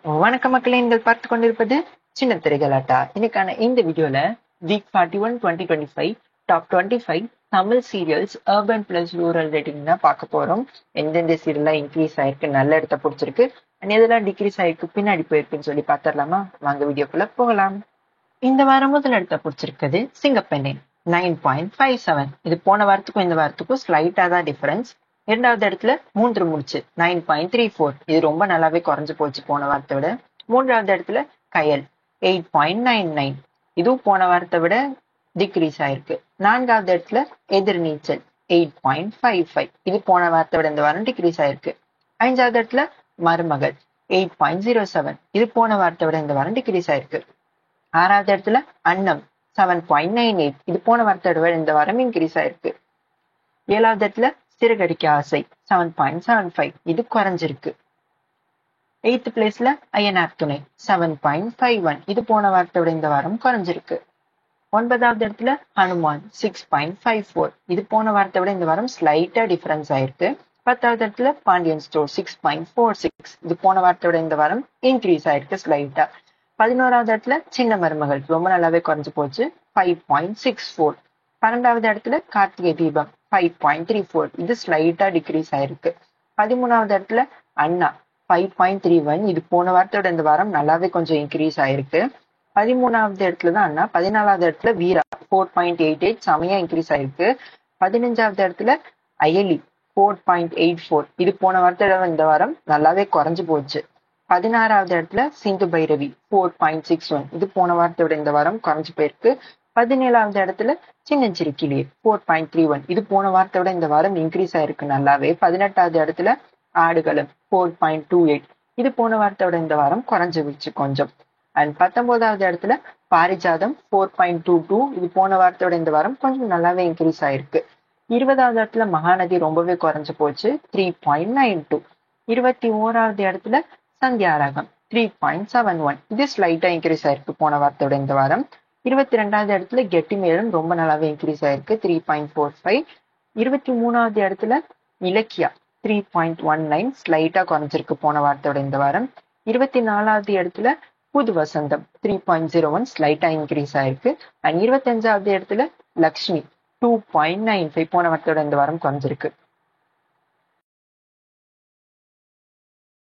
வணக்க மக்களே, நீங்கள் பார்த்து கொண்டிருப்பது சின்ன திரைகளாட்டா. இன்னைக்கான இந்த வீடியோல week 41 2025 top 25 Tamil serials urban plus rural rating தான் பார்க்க போறோம். எந்தெந்த சீரியல்லாம் இன்க்ரீஸ் ஆயிருக்கு, நல்ல இடத்த பிடிச்சிருக்கு, எதெல்லாம் டிக்ரீஸ் ஆயிருக்கு, பின்னாடி போயிருக்குன்னு சொல்லி பார்த்துடலாமா? வாங்க வீடியோக்குள்ள போகலாம். இந்த வாரம் முதல் இடத்த பிடிச்சிருக்குது சிங்கப்பெண்ணே 9.57. இது போன வாரத்துக்கும் இந்த வாரத்துக்கும் ஸ்லைட்டா தான் டிஃபரன்ஸ். இரண்டாவது இடத்துல 3 முடிச்சு 9.34. இது ரொம்ப நல்லாவே குறைஞ்சு போச்சு போன வாரத்தை விட. மூன்றாவது இடத்துல கயல் 8.99. இதுவும் போன வாரத்தை விட டிக்ரீஸ் ஆயிருக்கு. நான்காவது இடத்துல எதிர்நீச்சல் 8.55. இது போன வாரத்தை விட இந்த வாரம் டிக்ரீஸ் ஆயிருக்கு. ஐந்தாவது இடத்துல மருமகள் 8.07. இது போன வாரத்தை விட இந்த வாரம் டிக்ரீஸ் ஆயிருக்கு. ஆறாவது இடத்துல அன்னம் 7.98. இது போன வாரத்தை விட இந்த வாரம் இன்க்ரீஸ் ஆயிருக்கு. ஏழாவது இடத்துல சிறுகடிக்க ஆசை 7.75. இது குறைஞ்சிருக்கு. 8th பிளேஸ்ல ஐயனார் துணை 7.51. இது போன வாரத்தை விட இந்த வாரம் குறைஞ்சிருக்கு. 9வது இடத்துல ஹனுமான் 6.54. இது போன வாரத்தை விட இந்த வாரம் ஸ்லைட்டா டிஃபரன்ஸ் ஆயிருக்கு. 10வது இடத்துல பாண்டியன் ஸ்டோர் 6.46. இது போன வாரத்தை விட இந்த வாரம் இன்க்ரீஸ் ஆயிருக்கு ஸ்லைட்டா. 11வது இடத்துல சின்ன மருமகள் ரொம்ப நல்லாவே குறைஞ்சு போச்சு 5.64. 12வது இடத்துல கார்த்திகை தீபம் 5.34. இது ஸ்லைட்டா டிக்ரீஸ் ஆயிருக்கு. 13வது இடத்துல அண்ணா 5.31. இது போன வாரத்தோட இந்த வாரம் நல்லாவே கொஞ்சம் இன்க்ரீஸ் ஆயிருக்கு. 13வது இடத்துல தான் அண்ணா. 14வது இடத்துல வீரா 4.88. செமையா இன்க்ரீஸ் ஆயிருக்கு. 15வது இடத்துல அயலி 4.84. இது போன வாரத்தோட இந்த வாரம் நல்லாவே குறைஞ்சு போச்சு. 16வது இடத்துல சிந்து பைரவி 4.61. இது போன வாரத்தோட இந்த வாரம் குறைஞ்சு போயிருக்கு. 17வது இடத்துல சின்னஞ்சிறு கிளியே 4.31. இது போன வாரத்தோட இந்த வாரம் இன்க்ரீஸ் ஆயிருக்கு நல்லாவே. 18வது இடத்துல ஆடுகளம் 4.28. இது போன வாரத்தோட இந்த வாரம் குறைஞ்சு விடுச்சு கொஞ்சம். அண்ட் 19வது இடத்துல பாரிஜாதம் 4.22. இது போன வாரத்தோட இந்த வாரம் கொஞ்சம் நல்லாவே இன்க்ரீஸ் ஆயிருக்கு. 20வது இடத்துல மகாநதி ரொம்பவே குறைஞ்சு போச்சு 3.92. 21வது இடத்துல சந்தியாராகம் 3.71. இது ஸ்லைட்டா இன்க்ரீஸ் ஆயிருக்கு போன வாரத்தோட இந்த வாரம். 22வது இடத்துல கெட்டிமேளம் ரொம்ப நல்லாவே இன்க்ரீஸ் ஆயிருக்கு 3.45. 23வது இடத்துல இலக்கியா 3.19. ஸ்லைட்டா குறைஞ்சிருக்கு போன வாரத்தோட இந்த வாரம். 24வது இடத்துல புது வசந்தம் 3.01. ஸ்லைட்டா இன்க்ரீஸ் ஆயிருக்கு. அண்ட் 25வது இடத்துல லக்ஷ்மி 2.95. போன வாரத்தோட இந்த வாரம் குறைஞ்சிருக்கு.